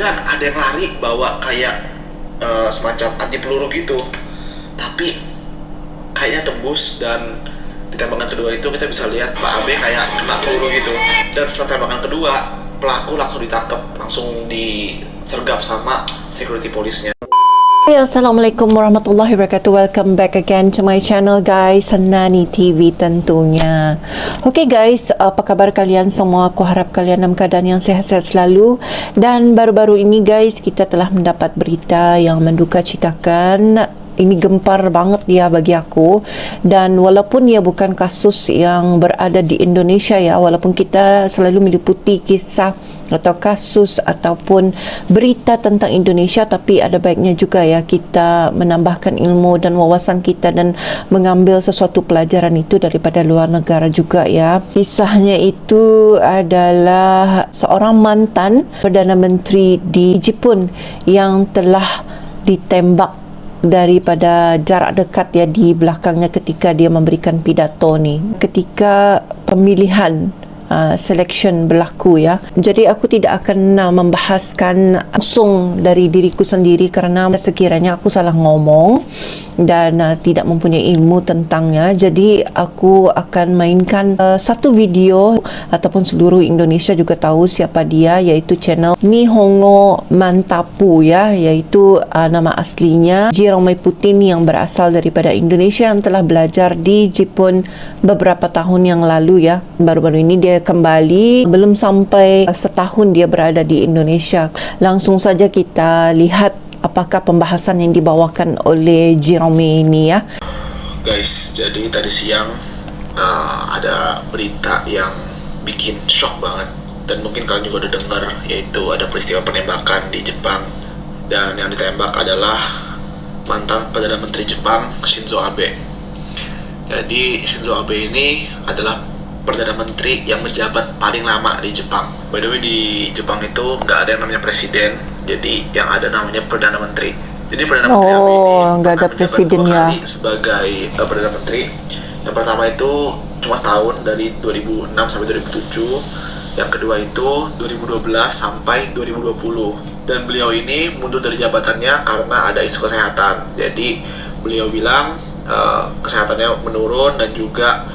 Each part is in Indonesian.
dan ada yang lari bawa kayak semacam anti peluru gitu, tapi kayaknya tembus. Dan di tembakan kedua itu kita bisa lihat Pak Abe kayak kena peluru gitu. Dan setelah tembakan kedua, pelaku langsung ditangkap, langsung disergap sama security polisnya. Assalamualaikum warahmatullahi wabarakatuh. Welcome back again to my channel guys, Nani TV tentunya. Okay guys, apa kabar kalian semua? Aku harap kalian dalam keadaan yang sehat-sehat selalu. Dan baru-baru ini guys, kita telah mendapat berita yang menduka citakan. Ini gempar banget dia bagi aku. Dan walaupun ia bukan kasus yang berada di Indonesia ya, walaupun kita selalu meliputi kisah atau kasus ataupun berita tentang Indonesia, tapi ada baiknya juga ya kita menambahkan ilmu dan wawasan kita dan mengambil sesuatu pelajaran itu daripada luar negara juga ya. Kisahnya itu adalah seorang mantan Perdana Menteri di Jepun yang telah ditembak daripada jarak dekat ya di belakangnya ketika dia memberikan pidato ni, ketika pemilihan selection berlaku ya. Jadi aku tidak akan membahaskan langsung dari diriku sendiri kerana sekiranya aku salah ngomong dan tidak mempunyai ilmu tentangnya. Jadi aku akan mainkan satu video ataupun seluruh Indonesia juga tahu siapa dia, iaitu channel Nihongo Mantapu ya, iaitu nama aslinya Jerome Putin yang berasal daripada Indonesia yang telah belajar di Jepun beberapa tahun yang lalu ya. Baru-baru ini dia kembali, belum sampai setahun dia berada di Indonesia. Langsung saja kita lihat apakah pembahasan yang dibawakan oleh Jerome ini ya. Guys, jadi tadi siang ada berita yang bikin shock banget, dan mungkin kalian juga udah dengar, yaitu ada peristiwa penembakan di Jepang, dan yang ditembak adalah mantan Perdana Menteri Jepang Shinzo Abe. Jadi Shinzo Abe ini adalah Perdana Menteri yang menjabat paling lama di Jepang. By the way, di Jepang itu nggak ada yang namanya presiden, jadi yang ada namanya Perdana Menteri. Jadi Perdana Menteri Abe ini nggak ada presiden ya sebagai Perdana Menteri. Yang pertama itu cuma setahun, dari 2006 sampai 2007. Yang kedua itu 2012 sampai 2020. Dan beliau ini mundur dari jabatannya karena ada isu kesehatan. Jadi beliau bilang kesehatannya menurun, dan juga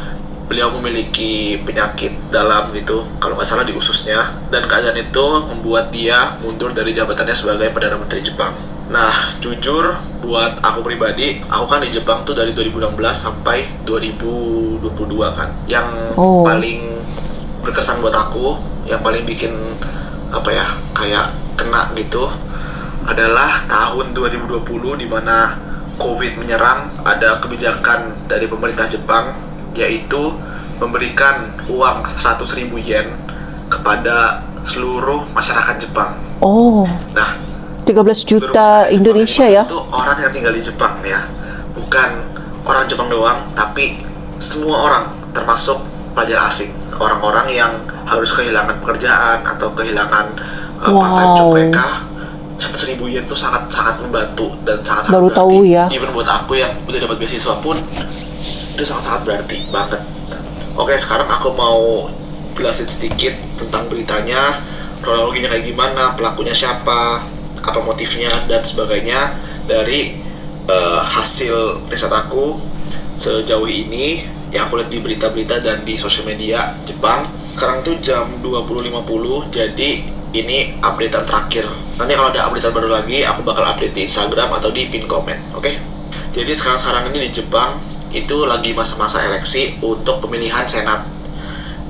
beliau memiliki penyakit dalam gitu, kalau nggak salah di ususnya, dan keadaan itu membuat dia mundur dari jabatannya sebagai Perdana Menteri Jepang. Nah, jujur buat aku pribadi, aku kan di Jepang tuh dari 2016 sampai 2022 kan. Yang paling berkesan buat aku, yang paling bikin apa ya, kayak kena gitu, adalah tahun 2020 di mana COVID menyerang. Ada kebijakan dari pemerintah Jepang, yaitu memberikan uang 100.000 yen kepada seluruh masyarakat Jepang. Nah, 13 juta Indonesia ya. Itu orang yang tinggal di Jepang ya, bukan orang Jepang doang, tapi semua orang, termasuk pelajar asing, orang-orang yang harus kehilangan pekerjaan atau kehilangan part-time job mereka. 100.000 yen itu sangat membantu dan sangat baru berarti. Tahu ya. Even buat aku yang udah dapat beasiswa pun itu sangat berarti banget. Oke, sekarang aku mau jelasin sedikit tentang beritanya, kronologinya kayak gimana, pelakunya siapa, apa motifnya, dan sebagainya dari hasil riset aku sejauh ini yang aku lihat di berita-berita dan di sosial media Jepang. Sekarang tuh jam 20.50, jadi ini updatean terakhir. Nanti kalau ada updatean baru lagi, aku bakal update di Instagram atau di pin komen, oke? Jadi sekarang ini di Jepang itu lagi masa-masa eleksi untuk pemilihan senat.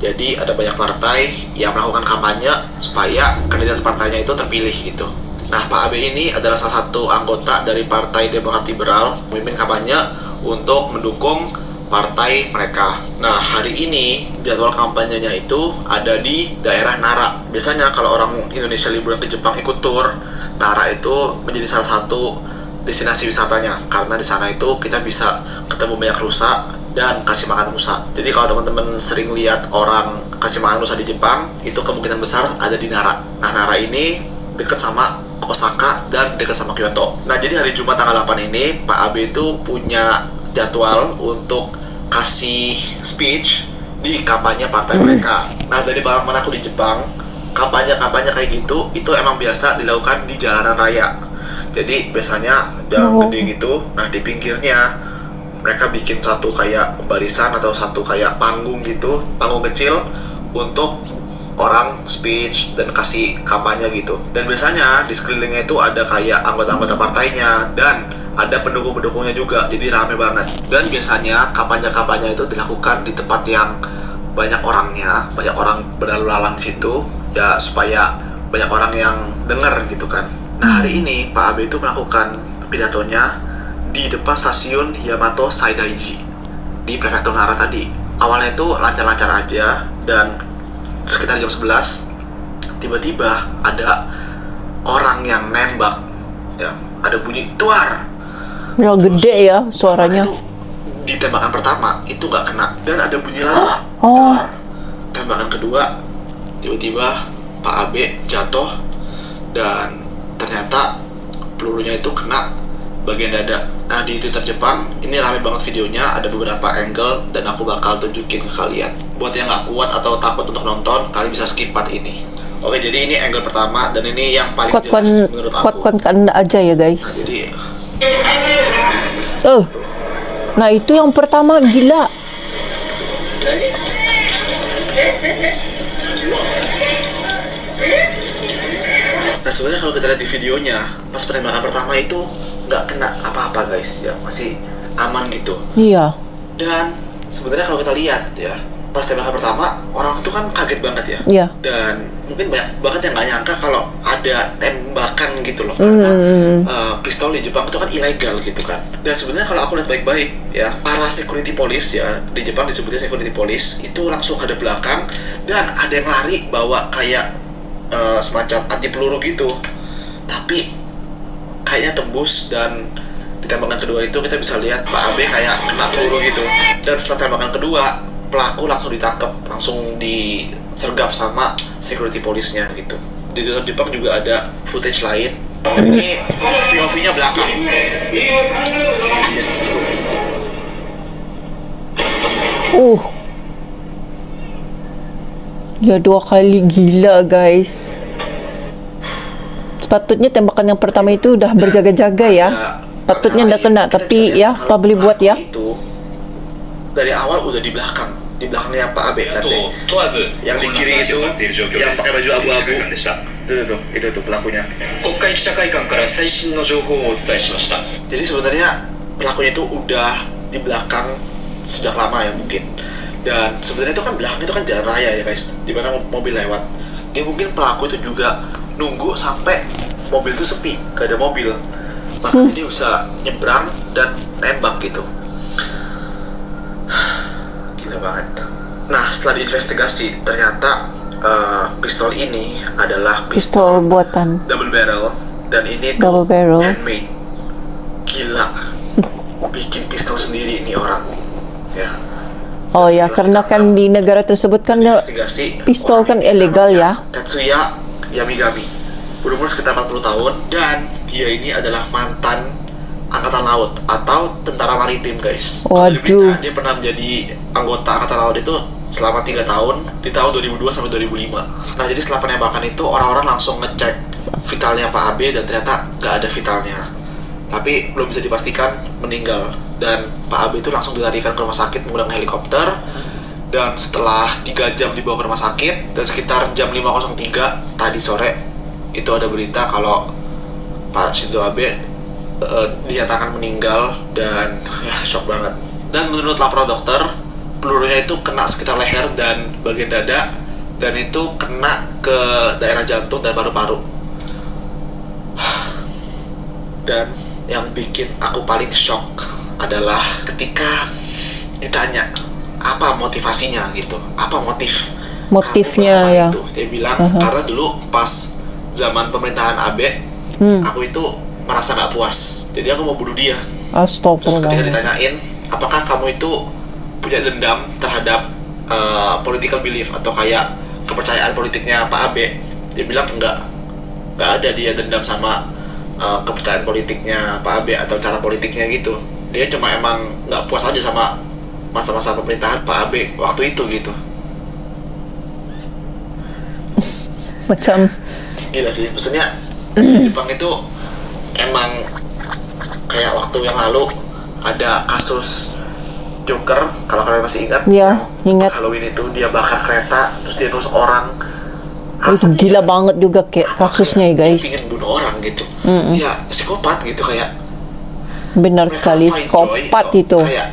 Jadi ada banyak partai yang melakukan kampanye supaya kandidat partainya itu terpilih gitu. Nah, Pak Abe ini adalah salah satu anggota dari Partai Demokrat Liberal, memimpin kampanye untuk mendukung partai mereka. Nah, hari ini jadwal kampanyenya itu ada di daerah Nara. Biasanya kalau orang Indonesia liburan ke Jepang ikut tur, Nara itu menjadi salah satu destinasi wisatanya, karena di sana itu kita bisa ketemu banyak rusa dan kasih makan rusa. Jadi kalau teman-teman sering lihat orang kasih makan rusa di Jepang, itu kemungkinan besar ada di Nara. Nah, Nara ini dekat sama Osaka dan dekat sama Kyoto. Nah, jadi hari Jumat tanggal 8 ini Pak Abe itu punya jadwal untuk kasih speech di kampanye partai mereka. Nah, dari pengalaman aku di Jepang, kampanye-kampanye kayak gitu itu emang biasa dilakukan di jalanan raya. Jadi biasanya jalan gede gitu, nah di pinggirnya mereka bikin satu kayak barisan atau satu kayak panggung gitu, panggung kecil untuk orang speech dan kasih kampanye gitu. Dan biasanya di sekelilingnya itu ada kayak anggota-anggota partainya dan ada pendukung-pendukungnya juga, jadi rame banget. Dan biasanya kampanye-kampanye itu dilakukan di tempat yang banyak orangnya, banyak orang berlalu lalang di situ, ya supaya banyak orang yang dengar gitu kan. Nah hari ini Pak Abe itu melakukan pidatonya di depan stasiun Yamato Saidaiji di Prefektur Nara tadi. Awalnya itu lancar-lancar aja dan sekitar jam 11 tiba-tiba ada orang yang nembak, ya ada bunyi tuar. Ya gede ya suaranya. Itu di tembakan pertama itu nggak kena dan ada bunyi lagi. Oh, Tembakan kedua tiba-tiba Pak Abe jatuh dan ternyata pelurunya itu kena bagian dada. Nah di Twitter Jepang ini rame banget videonya, ada beberapa angle dan aku bakal tunjukin ke kalian. Buat yang nggak kuat atau takut untuk nonton, kalian bisa skip part ini. Oke, jadi ini angle pertama dan ini yang paling jelas menurut aku. kuat Anda aja ya Nah, guys. jadi Nah itu yang pertama gila. nah sebenarnya kalau kita lihat di videonya pas penembakan pertama itu nggak kena apa-apa guys, ya masih aman gitu. Iya. Dan sebenarnya kalau kita lihat ya pas tembakan pertama orang itu kan kaget banget ya. Iya. Dan mungkin banyak banget yang nggak nyangka kalau ada tembakan gitu loh, karena pistol di Jepang itu kan ilegal gitu kan. Dan sebenarnya kalau aku lihat baik-baik ya, para security police ya di Jepang disebutnya security police itu langsung ada belakang dan ada yang lari bawa kayak semacam anti peluru gitu, tapi kayaknya tembus. Dan di tembakan kedua itu kita bisa lihat Pak Abe kayak kena peluru gitu. Dan setelah tembakan kedua pelaku langsung ditangkap, langsung disergap sama security police-nya gitu. Di Twitter Jepang juga ada footage lain. Ini POV-nya belakang. Ya 2 kali gila guys. Sepatutnya tembakan yang pertama itu udah berjaga-jaga ya. Patutnya udah kena, tapi ya apa boleh buat ya. Itu dari awal udah di belakangnya Pak Abe nanti. Yang di kiri itu yang pakai baju abu-abu. Itu tuh pelakunya. Jadi sebenarnya pelakunya itu udah di belakang sejak lama ya mungkin. Dan sebenarnya itu kan belakang itu kan jalan raya ya guys, di mana mobil lewat. Dia mungkin pelaku itu juga nunggu sampai mobil itu sepi, gak ada mobil. Makanya dia bisa nyebrang dan nembak gitu. Gila banget. Nah setelah diinvestigasi ternyata pistol ini adalah Pistol buatan double barrel dan ini double tuh barrel. handmade. Gila, bikin pistol sendiri ini orang ya. Oh ya, karena kan di negara tersebut kan Investigasi, pistol kan ilegal ya. Tetsuya Yamigami berumur sekitar 40 tahun dan dia ini adalah mantan angkatan laut atau tentara maritim guys. Kalau di Waduh. berita, dia pernah menjadi anggota angkatan laut itu selama 3 tahun di tahun 2002 sampai 2005. Nah jadi setelah penembakan itu orang-orang langsung ngecek vitalnya Pak Abe dan ternyata nggak ada vitalnya, tapi belum bisa dipastikan meninggal. Dan Pak Abe itu langsung dilarikan ke rumah sakit menggunakan helikopter. Dan setelah 3 jam dibawa ke rumah sakit dan sekitar jam 5.03 tadi sore itu ada berita kalau Pak Shinzo Abe dinyatakan meninggal. Dan ya shock banget. Dan menurut laporan dokter pelurunya itu kena sekitar leher dan bagian dada, dan itu kena ke daerah jantung dan paru-paru. Dan yang bikin aku paling shock adalah ketika ditanya apa motivasinya gitu, apa Motifnya kamu ya. itu. Dia bilang karena dulu pas zaman pemerintahan Abe aku itu merasa nggak puas, jadi aku mau bunuh dia. Terus ketika Astagfirullah. ditanyain apakah kamu itu punya dendam terhadap political belief atau kayak kepercayaan politiknya Pak Abe, dia bilang nggak ada dia dendam sama kepercayaan politiknya Pak Abe atau cara politiknya gitu. Dia cuma emang nggak puas aja sama masa-masa pemerintahan Pak Abe waktu itu gitu. Macam Gila sih, maksudnya Jepang itu emang kayak waktu yang lalu ada kasus Joker, kalau kalian masih ingat, Ya, yang ingat. pas Halloween itu dia bakar kereta, terus dia nusuk orang. itu gila banget juga kayak kasusnya ya Dia guys. pingin bunuh orang gitu. Ya psikopat gitu, kayak Benar mereka sekali, find psikopat joy, itu. kayak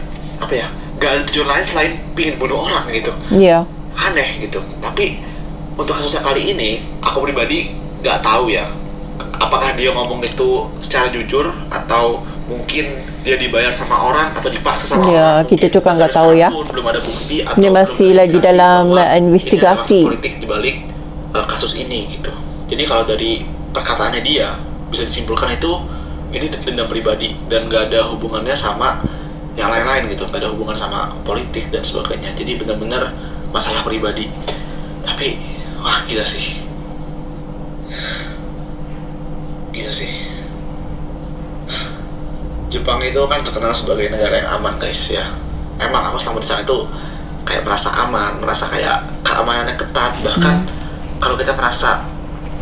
apa ya, gak ada tujuan lain selain pingin bunuh orang gitu. Iya. Aneh gitu. Tapi untuk kasusnya kali ini, aku pribadi gak tahu ya, apakah dia ngomong itu secara jujur atau mungkin dia dibayar sama orang atau dipaksa sama Ya, orang. kita Mungkin juga nggak sampai tahu ya. sekarang pun belum ada bukti atau Ini belum masih ada lagi indikasi dalam bahwa investigasi. ini adalah politik dibalik kasus ini gitu. Jadi kalau dari perkataannya dia bisa disimpulkan itu ini dendam pribadi dan gak ada hubungannya sama yang lain-lain gitu, gak ada hubungan sama politik dan sebagainya. Jadi benar-benar masalah pribadi. Tapi wah gila sih. Gila sih. Jepang itu kan terkenal sebagai negara yang aman guys ya. Emang aku selama di sana itu kayak merasa aman, merasa kayak keamanannya ketat. Bahkan kalau kita merasa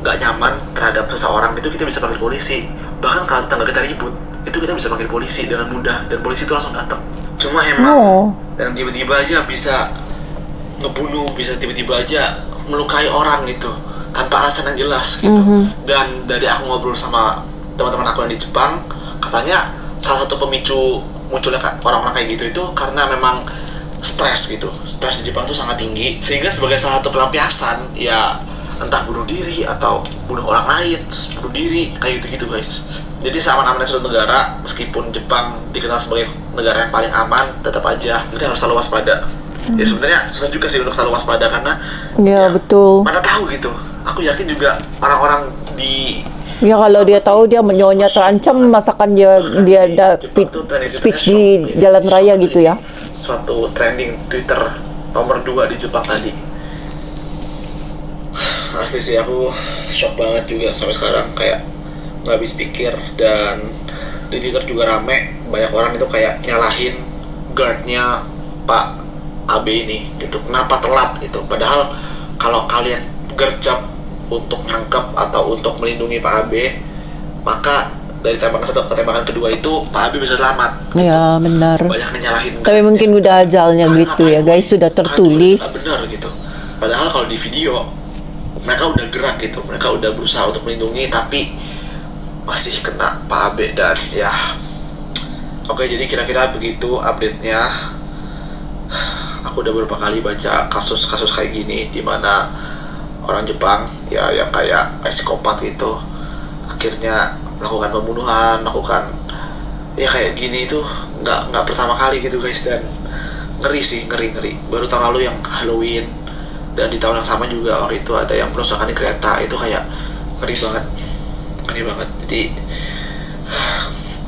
gak nyaman terhadap seseorang itu kita bisa panggil polisi. Bahkan kalau tetangga kita ribut itu kita bisa panggil polisi dengan mudah dan polisi itu langsung datang. Cuma emang Oh. dan tiba-tiba aja bisa ngebunuh, bisa tiba-tiba aja melukai orang gitu tanpa alasan yang jelas gitu. Dan dari aku ngobrol sama teman-teman aku yang di Jepang, katanya salah satu pemicu munculnya orang-orang kayak gitu itu karena memang stres gitu. Stres di Jepang itu sangat tinggi sehingga sebagai salah satu pelampiasan ya entah bunuh diri atau bunuh orang lain, terus bunuh diri kayak gitu-gitu guys. Jadi seaman-amannya suatu negara, meskipun Jepang dikenal sebagai negara yang paling aman, tetap aja kita harus selalu waspada. Ya sebenarnya susah juga sih untuk selalu waspada karena Ya, betul. mana tahu gitu. Aku yakin juga orang-orang di Ya kalau dia tahu dia menyonya terancam, masakan dia ada speech di jalan raya gitu ya. Suatu trending Twitter nomor 2 di Jepang tadi. Asli sih aku shock banget juga sampai sekarang, kayak nggak habis pikir. Dan di Twitter juga rame, banyak orang itu kayak nyalahin guardnya Pak AB ini gitu, kenapa telat gitu. Padahal kalau kalian gercep untuk nangkep atau untuk melindungi Pak AB, maka dari tembakan satu ke tembakan kedua itu Pak AB bisa selamat. Ya, benar. Banyak yang nyalahin. Tapi mungkin udah ajalnya Karena gitu ya apa? guys, sudah Karena tertulis. itu benar gitu. Padahal kalau di video mereka udah gerak gitu, mereka udah berusaha untuk melindungi, tapi masih kena Pak AB. Dan ya oke, jadi kira-kira begitu update-nya. Aku udah beberapa kali baca kasus-kasus kayak gini di mana orang Jepang ya yang kayak psikopat gitu akhirnya melakukan pembunuhan, melakukan ya kayak gini itu nggak pertama kali gitu guys. Dan ngeri sih, ngeri. Baru tahun lalu yang Halloween, dan di tahun yang sama juga waktu itu ada yang perusakan di kereta. Itu kayak ngeri banget. Jadi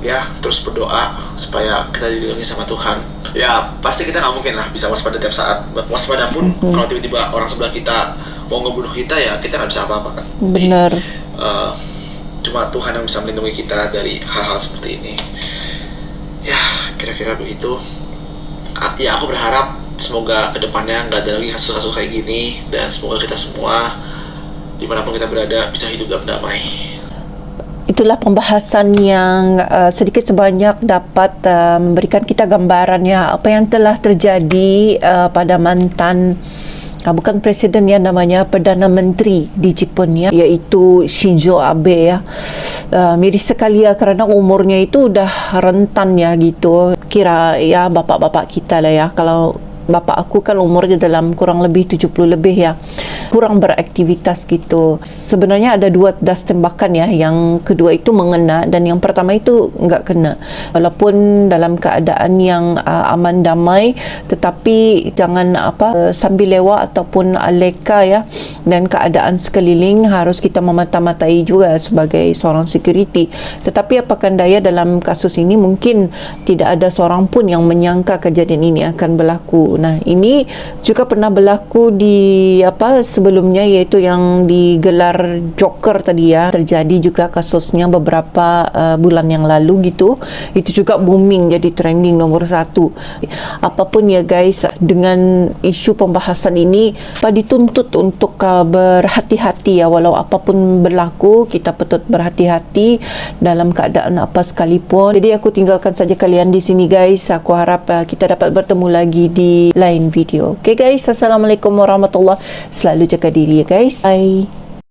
ya terus berdoa supaya kita dilindungi sama Tuhan. Ya pasti kita nggak mungkin lah bisa waspada tiap saat. Waspada pun kalau tiba-tiba orang sebelah kita mau ngebunuh kita, ya kita nggak bisa apa-apa kan. Benar. Cuma Tuhan yang bisa melindungi kita dari hal-hal seperti ini. Ya kira-kira begitu. Ya aku berharap semoga kedepannya nggak ada lagi kasus-kasus kayak gini, dan semoga kita semua dimanapun kita berada bisa hidup dalam damai. Itulah pembahasan yang sedikit sebanyak dapat memberikan kita gambaran ya apa yang telah terjadi pada mantan bukan presiden ya, namanya Perdana Menteri di Jepun ya, iaitu Shinzo Abe ya. Miris sekali ya kerana umurnya itu udah rentan ya gitu. Kira ya bapak-bapak kita lah ya. Kalau bapak aku kan umurnya dalam kurang lebih 70 lebih ya, kurang beraktivitas gitu. Sebenarnya ada 2 das tembakan ya, yang kedua itu mengena dan yang pertama itu enggak kena. Walaupun dalam keadaan yang aman damai, tetapi jangan sambil lewat ataupun leka ya, dan keadaan sekeliling harus kita memata-matai juga sebagai seorang security. Tetapi apakah daya dalam kasus ini mungkin tidak ada seorang pun yang menyangka kejadian ini akan berlaku itu. Nah, ini juga pernah berlaku di sebelumnya, iaitu yang digelar Joker tadi ya. Terjadi juga kasusnya beberapa bulan yang lalu gitu. Itu juga booming, jadi trending nomor 1. Apapun ya guys, dengan isu pembahasan ini dituntut untuk berhati-hati ya. Walau apapun berlaku, kita patut berhati-hati dalam keadaan apa sekalipun. Jadi aku tinggalkan saja kalian di sini guys. Aku harap kita dapat bertemu lagi di lain video. Okay guys, assalamualaikum warahmatullahi. Selalu jaga diri ya guys. Bye.